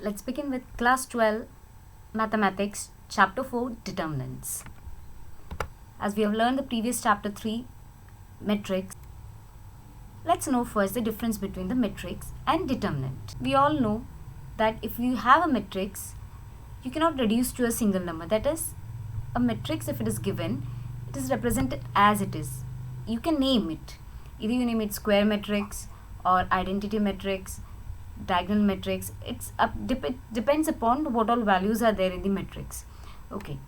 Let's begin with class 12 mathematics chapter 4 determinants. As we have learned the previous chapter 3 matrix, let's know first the difference between the matrix and determinant. We all know that if you have a matrix, you cannot reduce to a single number. That is, a matrix, if it is given, it is represented as it is. You can name it. Either you name it square matrix or identity matrix, diagonal matrix. It's depends upon what all values are there in the matrix. Okay,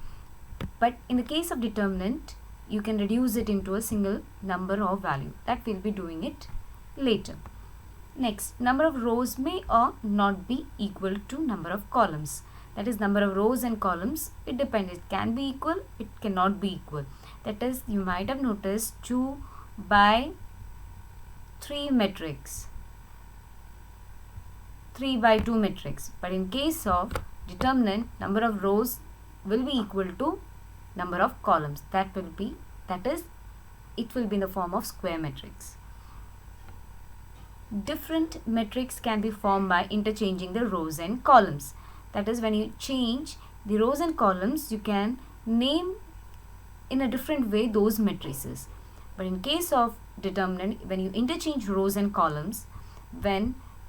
but in the case of determinant, you can reduce it into a single number or value. That we'll be doing it later. Next, number of rows may or not be equal to number of columns. That is, number of rows and columns, it depends. It can be equal, it cannot be equal. That is, you might have noticed 2 by 3 matrix, 3 by 2 matrix. But in case of determinant, number of rows will be equal to number of columns. That is, it will be in the form of square matrix. Different matrix can be formed by interchanging the rows and columns. That is, when you change the rows and columns, you can name in a different way those matrices. But in case of determinant, when you interchange rows and columns,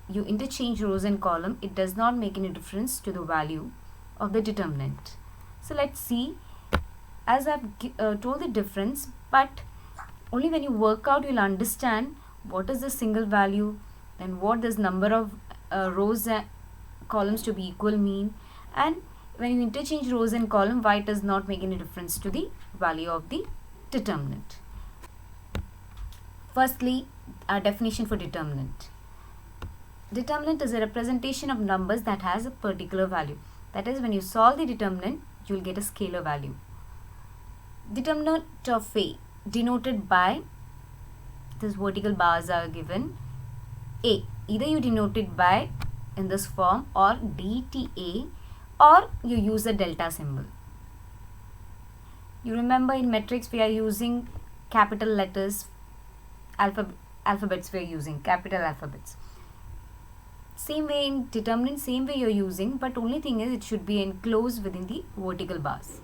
it does not make any difference to the value of the determinant. So let's see, as I've told the difference, but only when you work out, you'll understand what is the single value and what this number of rows and columns to be equal mean, and when you interchange rows and column, why it does not make any difference to the value of the determinant. Firstly, our definition for determinant. Determinant is a representation of numbers that has a particular value. That is, when you solve the determinant, you will get a scalar value. Determinant of A, denoted by, these vertical bars are given, A. Either you denote it by in this form or DTA, or you use the delta symbol. You remember in matrix we are using capital letters, alphabets we are using, capital alphabets. Same way in determinant, same way you are using, but only thing is it should be enclosed within the vertical bars.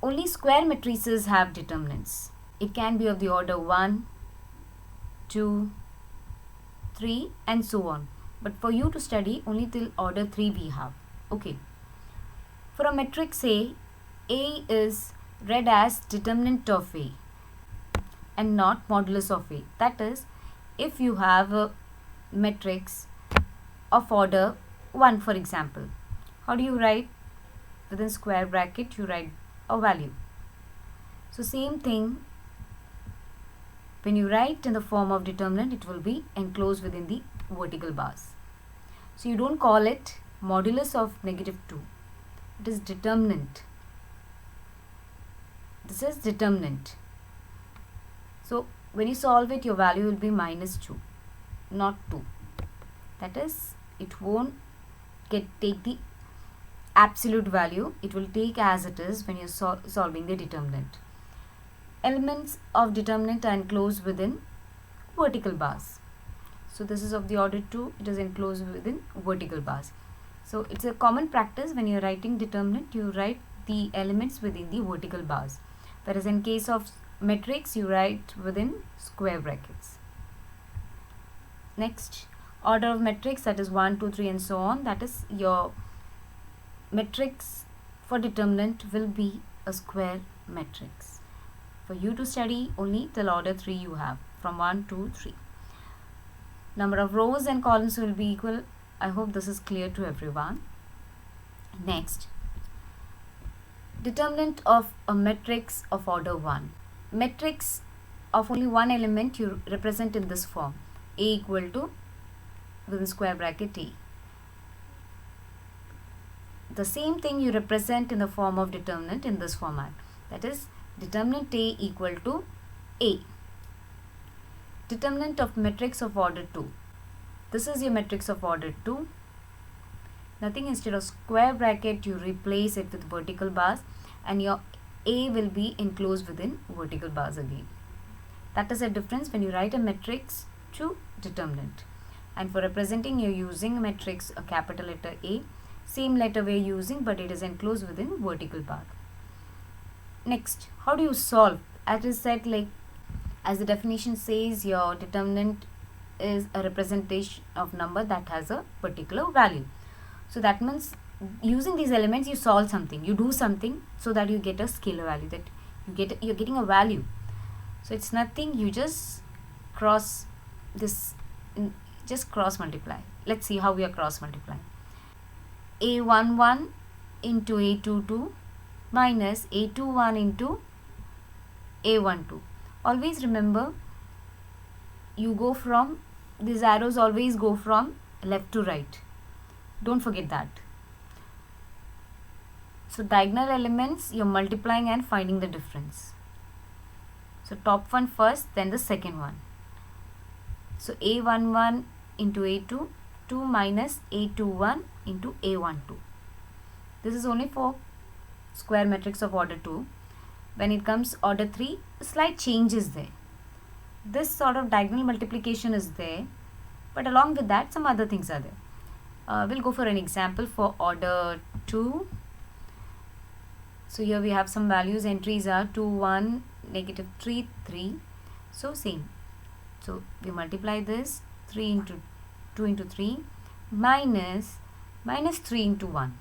Only square matrices have determinants. It can be of the order 1, 2, 3 and so on. But for you to study, only till order 3 we have. Okay. For a matrix A is read as determinant of A and not modulus of A. That is, if you have a matrix of order 1, for example, how do you write? Within square bracket, you write a value. So same thing, when you write in the form of determinant, it will be enclosed within the vertical bars. So you don't call it modulus of -2. It is determinant. This is determinant. So when you solve it, your value will be -2, not 2. That is, it won't take the absolute value. It will take as it is when you're solving the determinant. Elements of determinant are enclosed within vertical bars. So this is of the order 2, it is enclosed within vertical bars. So it's a common practice when you're writing determinant, you write the elements within the vertical bars. Whereas in case of matrix, you write within square brackets. Next, order of matrix, that is 1, 2, 3 and so on. That is, your matrix for determinant will be a square matrix. For you to study, only till order 3 you have, from 1, 2, 3. Number of rows and columns will be equal. I hope this is clear to everyone. Next, determinant of a matrix of order 1. Matrix of only one element you represent in this form. A equal to, within square bracket, A. The same thing you represent in the form of determinant in this format. That is, determinant A equal to A. Determinant of matrix of order 2. This is your matrix of order 2. Nothing, instead of square bracket, you replace it with vertical bars, and your A will be enclosed within vertical bars again. That is a difference when you write a matrix to determinant. and for representing you're using matrix a capital letter A, same letter we're using but it is enclosed within vertical bar. Next, how do you solve? As I said, like as the definition says, your determinant is a representation of number that has a particular value. So that means using these elements you solve something, you do something so that you get a scalar value, that you're getting a value. So it's nothing, you just cross this, just cross multiply. Let's see how we are cross multiplying. A11 into A22 minus A21 into A12. Always remember, you go from, these arrows always go from left to right. Don't forget that. So diagonal elements, you're multiplying and finding the difference. So top one first, then the second one. So A11 into A2, 2 minus A21 into A12. This is only for square matrix of order 2. When it comes order 3, a slight change is there. This sort of diagonal multiplication is there, but along with that some other things are there. We'll go for an example for order 2. So here we have some values, entries are 2, 1, negative 3, 3. So same. So we multiply this, 3 into 2 into 3 minus 3 into 1.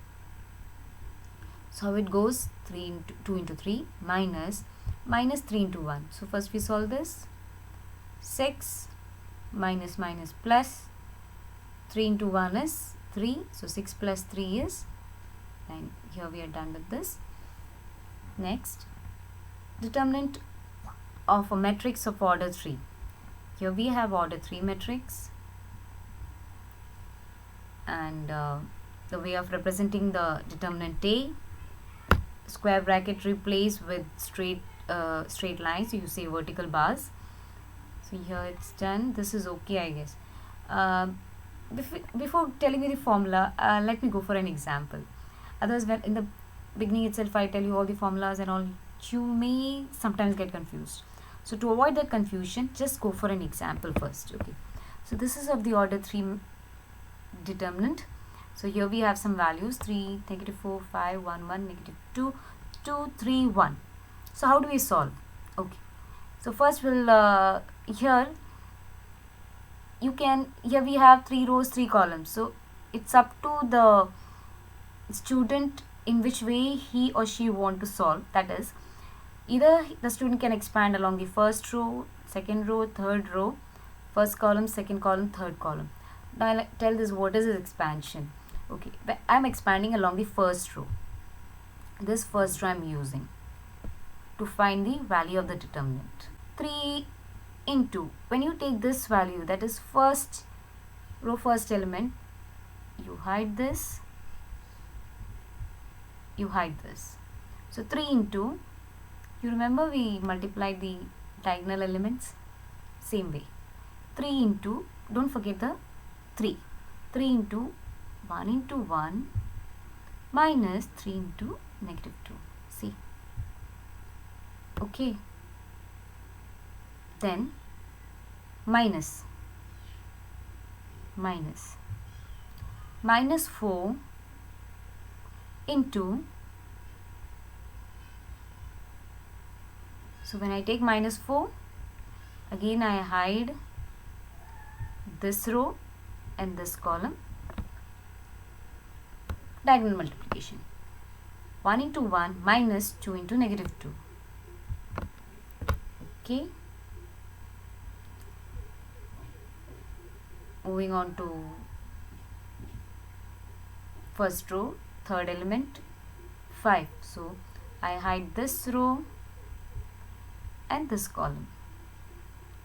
So how it goes, 3 into 2 into 3 minus 3 into 1. So first we solve this, 6 minus plus 3 into 1 is 3. So 6 plus 3 is 9. Here we are done with this. Next, determinant of a matrix of order 3. Here we have order 3 matrix, and the way of representing the determinant A, square bracket replace with straight lines, so you say vertical bars. So here it's done. This is okay, I guess. Before telling you the formula, let me go for an example. Otherwise, when in the beginning itself I tell you all the formulas and all, you may sometimes get confused. So to avoid that confusion, just go for an example first. Okay. So this is of the order 3 determinant. So here we have some values, 3, negative 4, 5, 1, 1, negative 2, 2, 3, 1. So how do we solve? Okay. So first we'll, here we have 3 rows, 3 columns. So it's up to the student in which way he or she want to solve. That is, either the student can expand along the first row, second row, third row, first column, second column, third column. Now I'll tell this what is this expansion. Okay, but I'm expanding along the first row. This first row I'm using to find the value of the determinant. 3 into, when you take this value, that is first row, first element, you hide this, you hide this. So 3 into, you remember we multiplied the diagonal elements, same way. 3 into, don't forget the 3. 3 into 1 into 1 minus 3 into negative 2. See? Okay. Then minus 4 into, so when I take minus 4, again I hide this row and this column. Diagonal multiplication, 1 into 1 minus 2 into negative 2. Okay. Moving on to first row, third element, 5. So I hide this row and this column.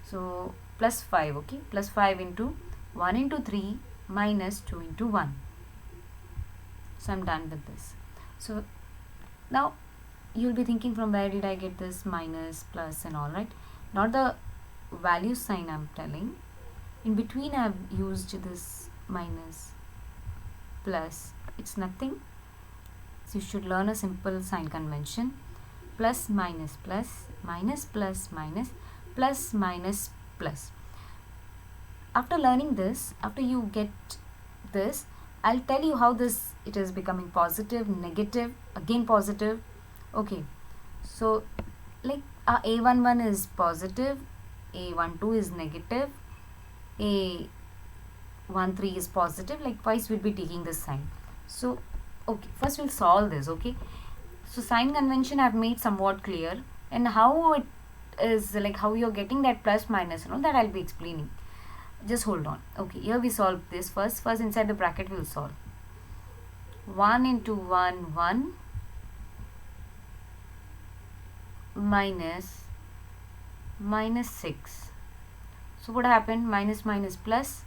So plus 5, okay, plus 5 into 1 into 3 minus 2 into 1. So I'm done with this. So now you'll be thinking, from where did I get this minus, plus and all, right? Not the value sign I'm telling. In between I've used this minus, plus. It's nothing. So you should learn a simple sign convention. Plus, minus, plus, minus, plus, minus, plus, minus, plus. after learning this, after you get this, I'll tell you how it is becoming positive, negative, again positive. Okay, so like A11 is positive, A12 is negative, A13 is positive. Likewise, we'll be taking this sign. So okay, first we'll solve this. Okay, so sign convention I've made somewhat clear, and how it is, like how you're getting that plus minus, that I'll be explaining. Just hold on. Okay, here we solve this first inside the bracket we'll solve. 1 into 1 1 minus 6. So what happened? Minus plus.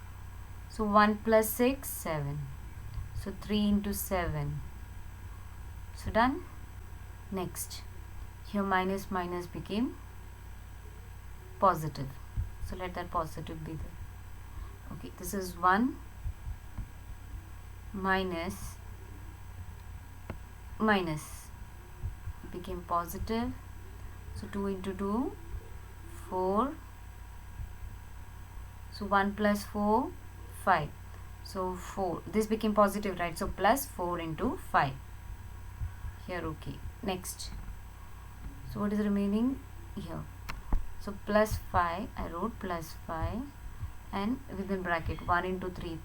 So 1 plus 6 7. So 3 into 7. So done. Next, here minus became positive. So let that positive be there. Okay, this is 1 minus became positive. So 2 into 2 4. So 1 plus 4 5. So 4, this became positive, right? So plus 4 into 5 here. Okay, next, so what is remaining here? So plus 5, I wrote plus 5, and within bracket 1 into 3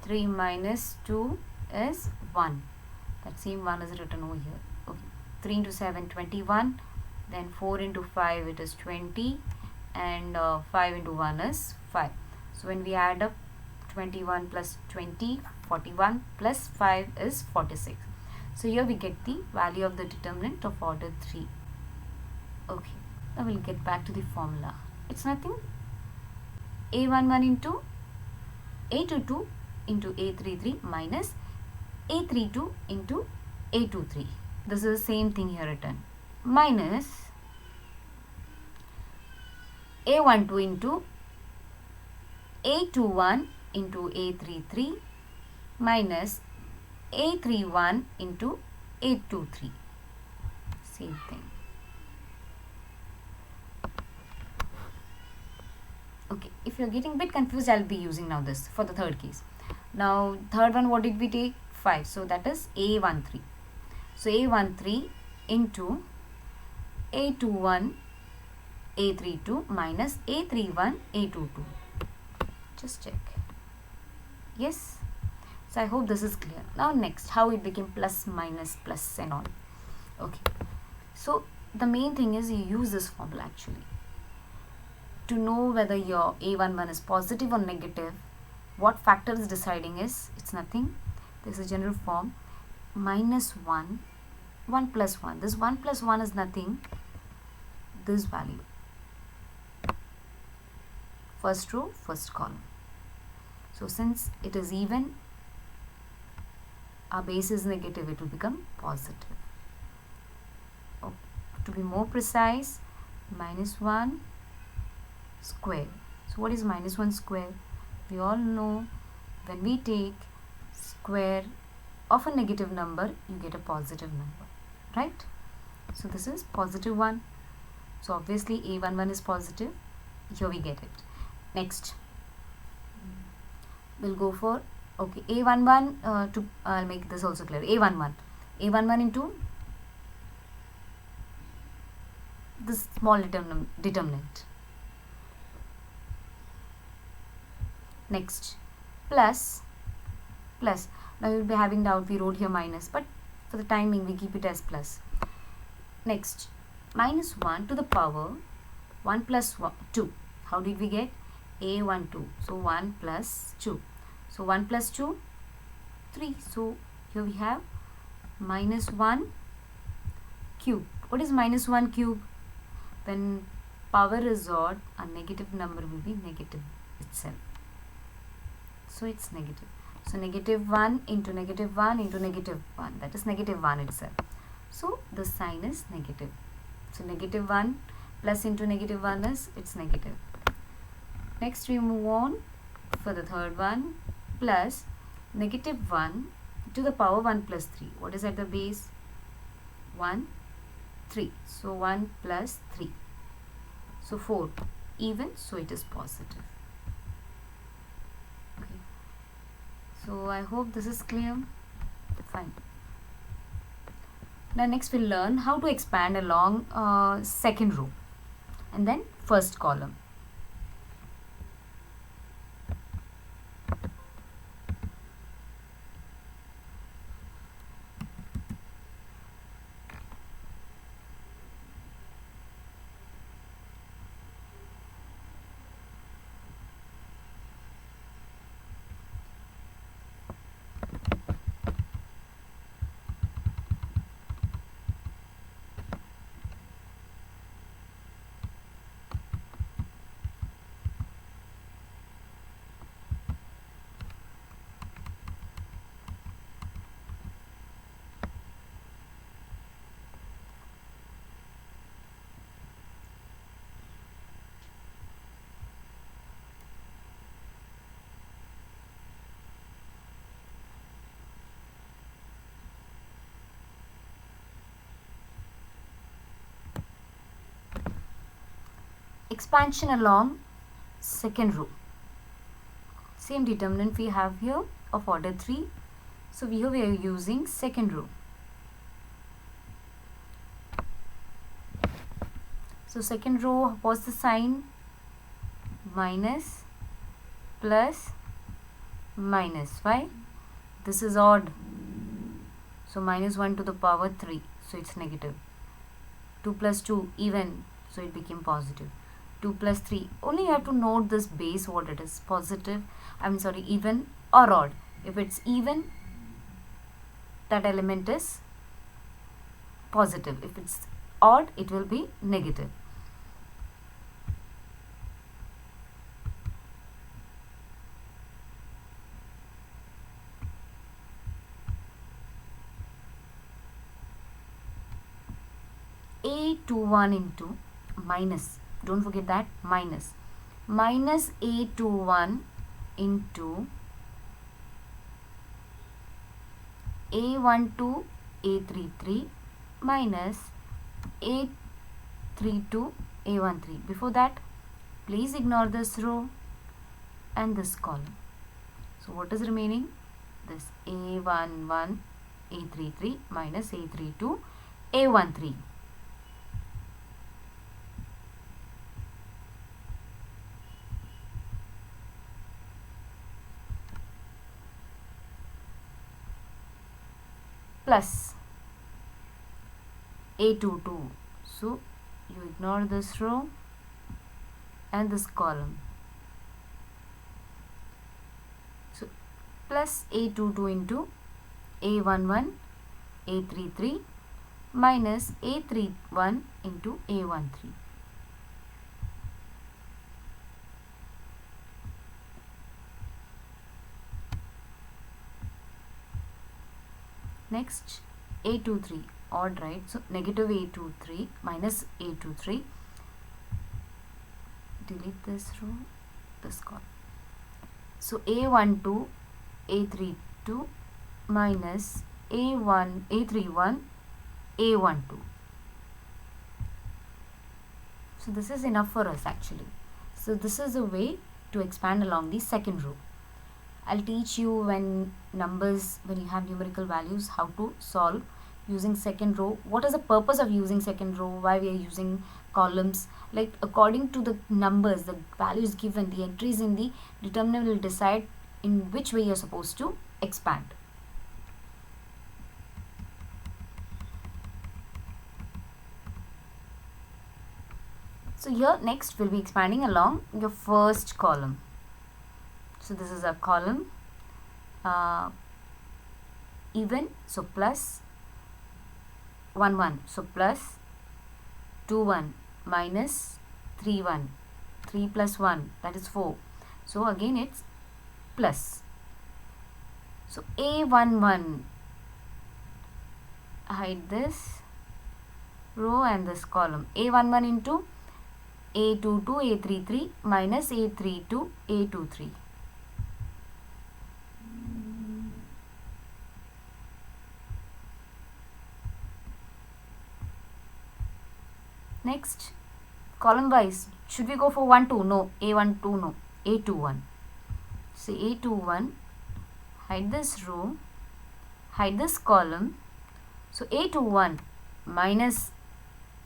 3 minus 2 is 1. That same 1 is written over here. Okay, 3 into 7 21, then 4 into 5 it is 20, and 5 into 1 is 5. So when we add up 21 plus 20 41 plus 5 is 46. So here we get the value of the determinant of order 3. Okay, now we'll get back to the formula. It's nothing. A11 into A22 into A33 minus A32 into A23. This is the same thing here written. Minus A12 into A21 into A33 minus A31 into A23. Same thing. Okay, if you're getting a bit confused, I'll be using now this for the third case. Now, third one, what did we take? 5. So that is A13. So A13 into A21 A32 minus A31 A22. Just check. Yes. So I hope this is clear. Now next, how it became plus minus plus and all. Okay. So the main thing is you use this formula actually to know whether your A11 is positive or negative. What factor is deciding is, it's nothing. This is a general form. Minus 1, 1 plus 1. This 1 plus 1 is nothing. This value. First row, first column. So since it is even, our base is negative, it will become positive. Oh, to be more precise, minus 1 square. So what is minus 1 square? We all know when we take square of a negative number, you get a positive number, right? So this is positive 1. So obviously A11 is positive. Here we get it. Next, we'll go for, okay, A11 to, I'll make this also clear. A11 into this small determinant. Next, plus. Now you'll be having doubt, we wrote here minus, but for the timing we keep it as plus. Next, minus 1 to the power 1 plus 2. How did we get? A12. So 1 plus 2. So 1 plus 2, 3. So here we have minus 1 cube. What is minus 1 cube? When power is odd, a negative number will be negative itself. So it's negative. So negative 1 into negative 1 into negative 1. That is negative 1 itself. So the sign is negative. So negative 1 plus into negative 1 is, it's negative. Next we move on for the third one. Plus negative 1 to the power 1 plus 3. What is at the base? 1, 3. So 1 plus 3. So 4. Even, so it is positive. So I hope this is clear. Fine. Now next we'll learn how to expand along second row and then first column. Expansion along second row. Same determinant we have here of order 3. So here we are using second row. So second row, what's the sign? Minus, plus, minus. Why? This is odd. So minus 1 to the power 3. So it's negative. 2 plus 2, even. So it became positive. 2 plus 3. Only you have to note this base, what it is. Positive, even or odd. If it's even, that element is positive. If it's odd, it will be negative. A21 into minus, don't forget that, minus A21 into A12 A33 minus A32 A13. Before that, please ignore this row and this column. So what is remaining? This A11 A33 minus A32 A13. Plus A22. So you ignore this row and this column. So plus A22 into A11 A33 minus A31 into A13. Next, A23, odd, right? So negative A23 minus A23. Delete this row, this column. So A12 A32 minus A31 A12. So this is enough for us actually. So this is a way to expand along the second row. I'll teach you when you have numerical values, how to solve using second row. What is the purpose of using second row? Why we are using columns? Like according to the numbers, the values given, the entries in the determinant will decide in which way you're supposed to expand. So here next we'll be expanding along your first column. So this is a column, even, so plus 1 1, so plus 2 1 minus 3 1, 3 plus 1, that is 4. So again it's plus. So A11, hide this row and this column. A11 into A22 A33 minus A32 A23. Next, column wise, should we go for 1 2? No. A12, no. A21. So A21, hide this row, hide this column. So A21 minus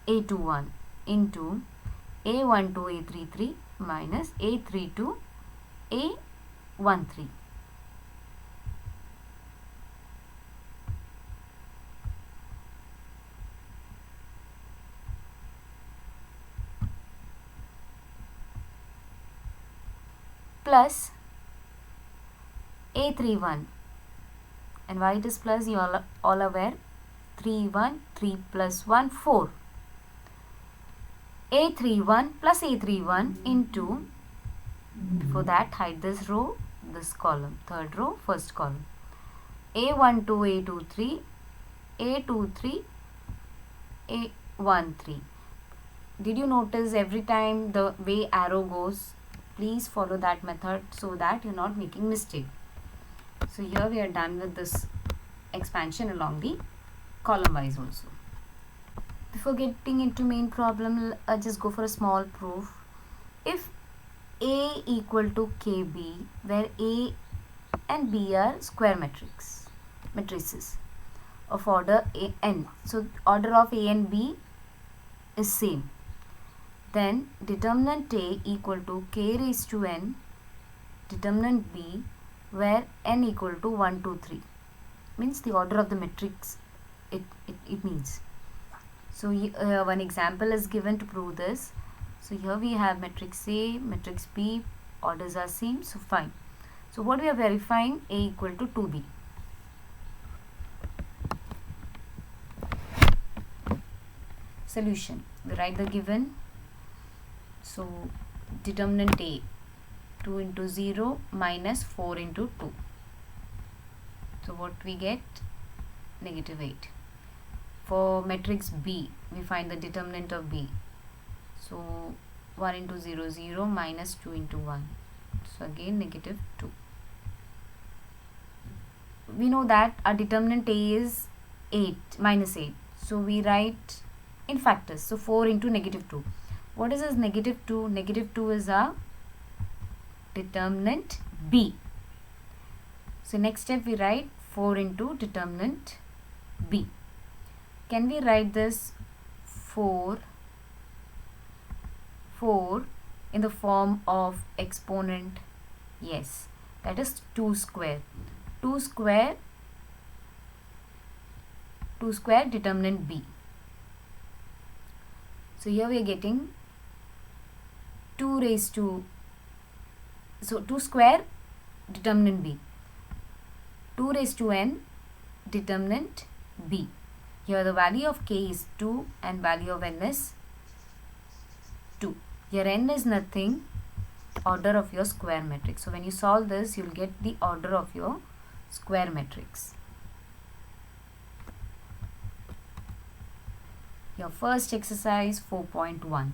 A21 into A12 A33 minus A32 A13. Plus A31, and why it is plus, you all aware, 3 1 3 plus 1 4. A31 plus A31 into, before that hide this row, this column, third row, first column, A12 A23 A23 A13. Did you notice every time the way arrow goes? Please follow that method so that you're not making mistake. So here we are done with this expansion along the column wise also. Before getting into main problem, just go for a small proof. If A equal to KB, where A and B are square matrices of order n, so order of A and B is same, then determinant A equal to k raised to n, determinant B where n equal to 1 2 3, means the order of the matrix it means. So one example is given to prove this. So here we have matrix A, matrix B, orders are same, so fine. So what we are verifying, A equal to 2B. Solution, we write the given. So determinant A, 2 into 0 minus 4 into 2. So what we get? Negative 8. For matrix B, we find the determinant of B. So 1 into 0 0 minus 2 into 1. So again negative 2. We know that our determinant A is 8 minus 8. So we write in factors. So 4 into negative 2. What is this negative 2? Negative 2 is our determinant B. So next step we write 4 into determinant B. Can we write this 4 in the form of exponent? Yes, that is 2 square. 2 square determinant B. So here we are getting 2 raised to, so 2 square determinant B, 2 raised to n determinant B. Here the value of k is 2 and value of n is 2. Here n is nothing, order of your square matrix. So when you solve this, you'll get the order of your square matrix. Your first exercise 4.1,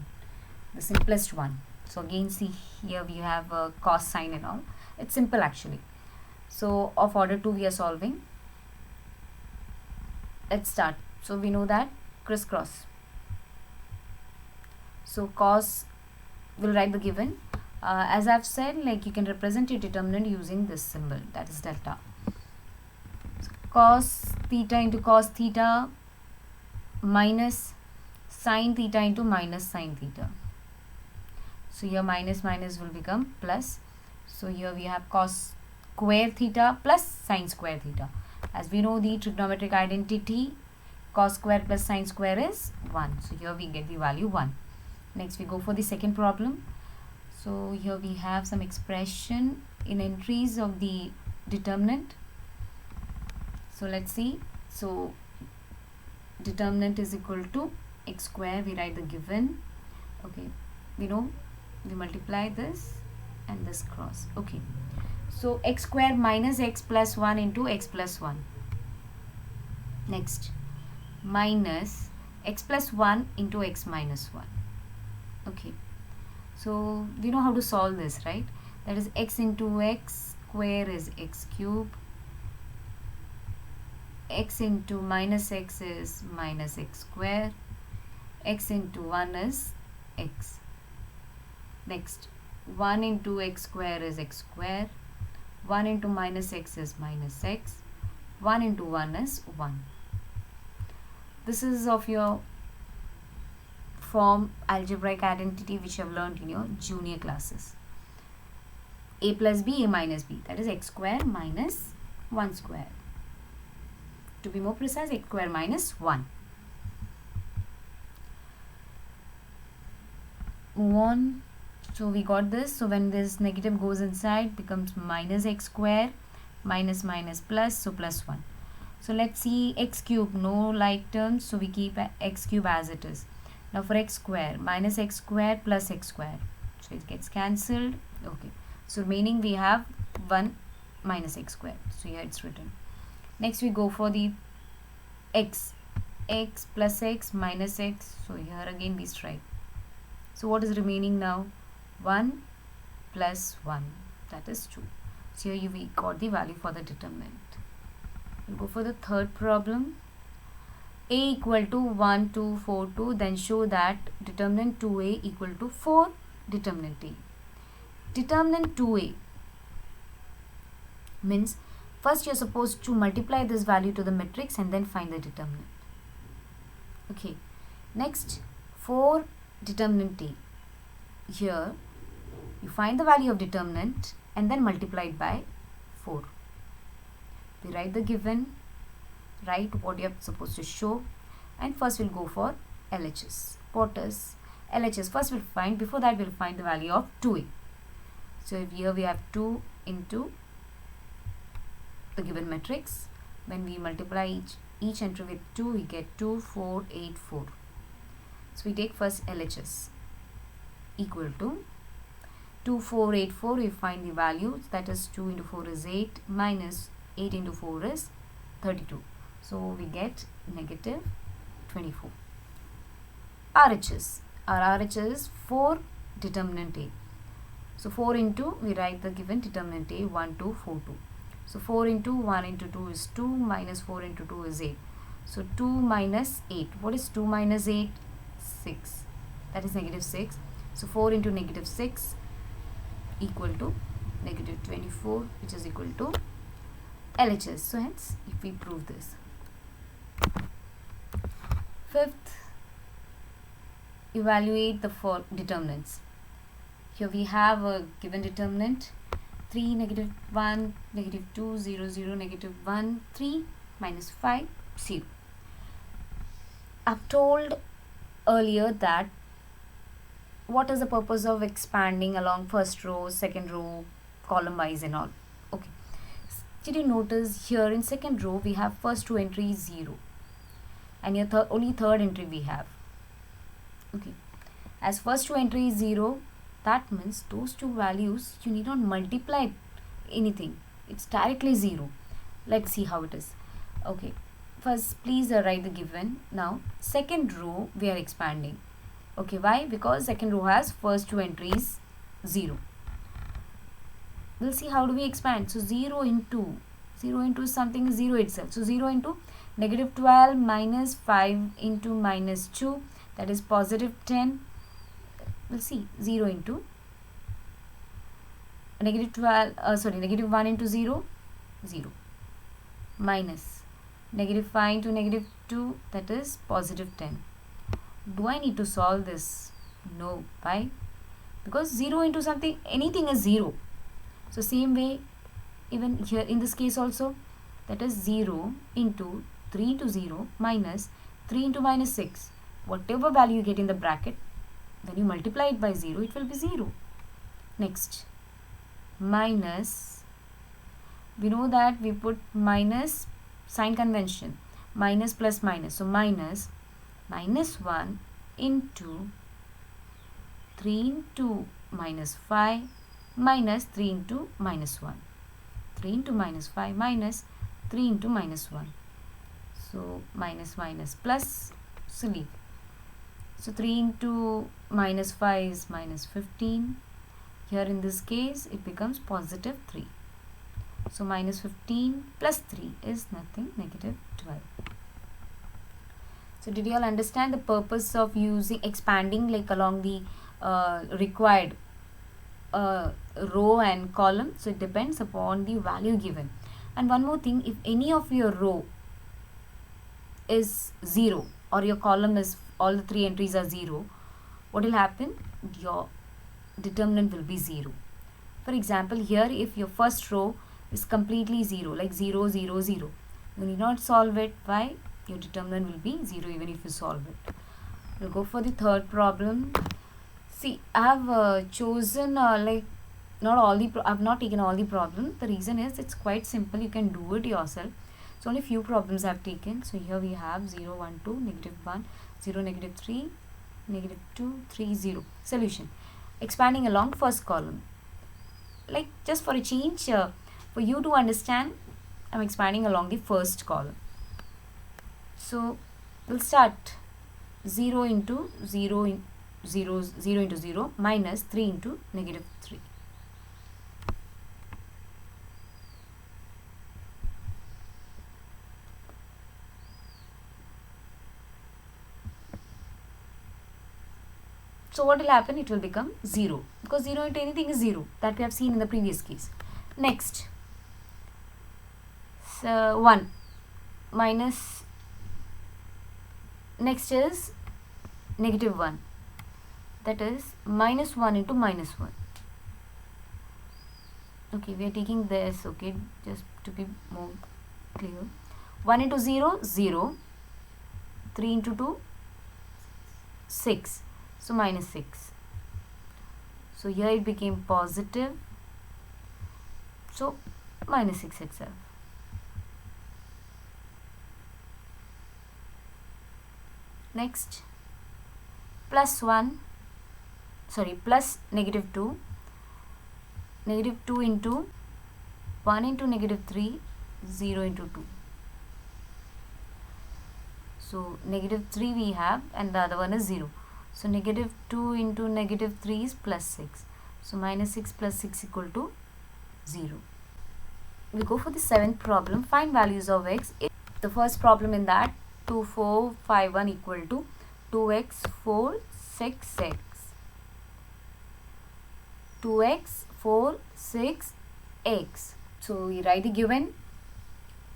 the simplest one. So again, see here we have a cos, sine and all. It's simple actually. So of order 2 we are solving. Let's start. So we know that crisscross. So cos, we'll write the given. As I've said, like you can represent your determinant using this symbol, that is delta. So cos theta into cos theta minus sine theta into minus sine theta. So here minus minus will become plus. So here we have cos square theta plus sine square theta. As we know the trigonometric identity, cos square plus sine square is 1. So here we get the value 1. Next we go for the second problem. So here we have some expression in entries of the determinant. So let's see. So determinant is equal to x square, we write the given. Okay, we know we multiply this and this cross. Okay, so x square minus x plus 1 into x plus 1. Next, minus x plus 1 into x minus 1. Okay, so we know how to solve this, right? That is x into x square is x cube, x into minus x is minus x square, x into 1 is x. Next, 1 into x square is x square, 1 into minus x is minus x. 1 into 1 is 1. This is of your form algebraic identity which you have learned in your junior classes. A plus b, a minus b, that is x square minus 1 square. To be more precise, x square minus 1. Move on. So we got this. So when this negative goes inside, becomes minus x square minus minus plus, so plus 1. So let's see x cube, no like terms, so we keep x cube as it is. Now for x square, minus x square plus x square, so it gets cancelled. Okay, so remaining we have 1 minus x square, so here it's written. Next we go for the x plus x minus x, so here again we strike. So what is remaining now? 1 plus 1, that is 2. So here we got the value for the determinant. We'll go for the third problem. A equal to 1, 2, 4, 2. Then show that determinant 2a equal to 4 determinant a. Determinant 2a means first you're supposed to multiply this value to the matrix and then find the determinant. Okay. Next, 4 determinant a. Here you find the value of determinant and then multiply it by 4. We write the given, write what you are supposed to show, and first we'll go for LHS. What is LHS? First we'll find, before that we'll find the value of 2a. So here we have 2 into the given matrix. When we multiply each entry with 2, we get 2, 4, 8, 4. So we take first LHS equal to 2, 4, 8, 4. We find the values, that is 2 into 4 is 8 minus 8 into 4 is 32. So we get negative 24. RHS. Our RHS is 4 determinant a. So 4 into, we write the given determinant a, 1, 2, 4, 2. So 4 into 1 into 2 is 2 minus 4 into 2 is 8. So 2 minus 8. What is 2 minus 8? 6. That is negative 6. So 4 into negative 6 equal to negative 24, which is equal to LHS. So hence, if we prove this. Fifth, evaluate the 4 determinants. Here we have a given determinant 3, negative 1, negative 2, 0, 0, negative 1, 3, minus 5, 0. I've told earlier that what is the purpose of expanding along first row, second row, column wise and all. Okay. Did you notice here in second row we have first 2 entries 0 and your only third entry we have. Okay. As first 2 entries 0, that means those two values you need not multiply anything. It's directly 0. Let's see how it is. Okay. First, please write the given. Now, second row we are expanding. Okay, why? Because second row has first 2 entries 0. We'll see how do we expand. So 0 into something is 0 itself. So 0 into negative 12 minus 5 into minus 2, that is positive 10. We'll see 0 into negative 1 into 0, 0 minus negative 5 into negative 2, that is positive 10. Do I need to solve this? No. Why? Because 0 into something, anything is 0. So same way, even here in this case also, that is 0 into 3 into 0 minus 3 into minus 6. Whatever value you get in the bracket, when you multiply it by 0, it will be 0. Next, minus, we know that we put minus sign convention, minus plus minus. So minus 1 into 3 into minus 5 minus 3 into minus 1. 3 into minus 5 minus 3 into minus 1. So minus plus, so leave. So 3 into minus 5 is minus 15. Here in this case it becomes positive 3. So minus 15 plus 3 is nothing, negative 12. So did you all understand the purpose of using expanding like along the required row and column, so it depends upon the value given. And one more thing, if any of your row is 0 or your column is, all the 3 entries are 0, what will happen? Your determinant will be 0. For example, here if your first row is completely 0, like 0, 0, 0, you need not solve it. Why? Your determinant will be 0 even if you solve it. We'll go for the third problem. See, I have chosen like not all the, I have not taken all the problems. The reason is it's quite simple. You can do it yourself. So only few problems I have taken. So here we have 0, 1, 2, negative 1, 0, negative 3, negative 2, 3, 0. Solution. Expanding along first column. Like just for a change, for you to understand, I'm expanding along the first column. So we'll start 0 into 0 in 0, 0 into 0 minus 3 into negative 3. So what will happen? It will become 0 because 0 into anything is 0, that we have seen in the previous case. Next, so 1 minus, next is negative 1, that is minus 1 into minus 1. Okay, we are taking this, okay, just to be more clear. 1 into 0, 0, 3 into 2, 6. So minus 6. So here it became positive. So minus 6 itself. Next, plus 1, sorry, plus negative 2. Negative 2 into 1 into negative 3, 0 into 2. So negative 3 we have and the other one is 0. So negative 2 into negative 3 is plus 6. So minus 6 plus 6 equal to 0. We go for the seventh problem. Find values of x. The first problem in that 2, 4, 5, 1 equal to 2x, 4, 6x. 2x, 4, 6, x. So we write the given,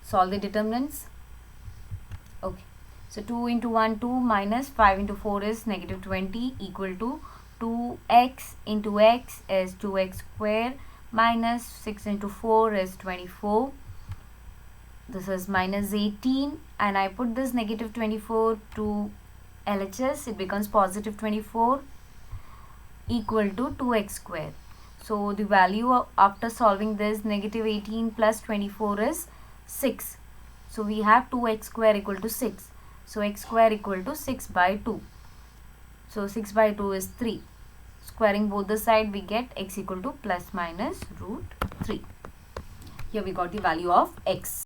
solve the determinants. Okay. So 2 into 1, 2 minus 5 into 4 is negative 20 equal to 2x into x is 2x square minus 6 into 4 is 24. This is minus 18 and I put this negative 24 to LHS. It becomes positive 24 equal to 2x square. So the value after solving this negative 18 plus 24 is 6. So we have 2x square equal to 6. So x square equal to 6 by 2. So 6 by 2 is 3. Squaring both the side we get x equal to plus minus root 3. Here we got the value of x.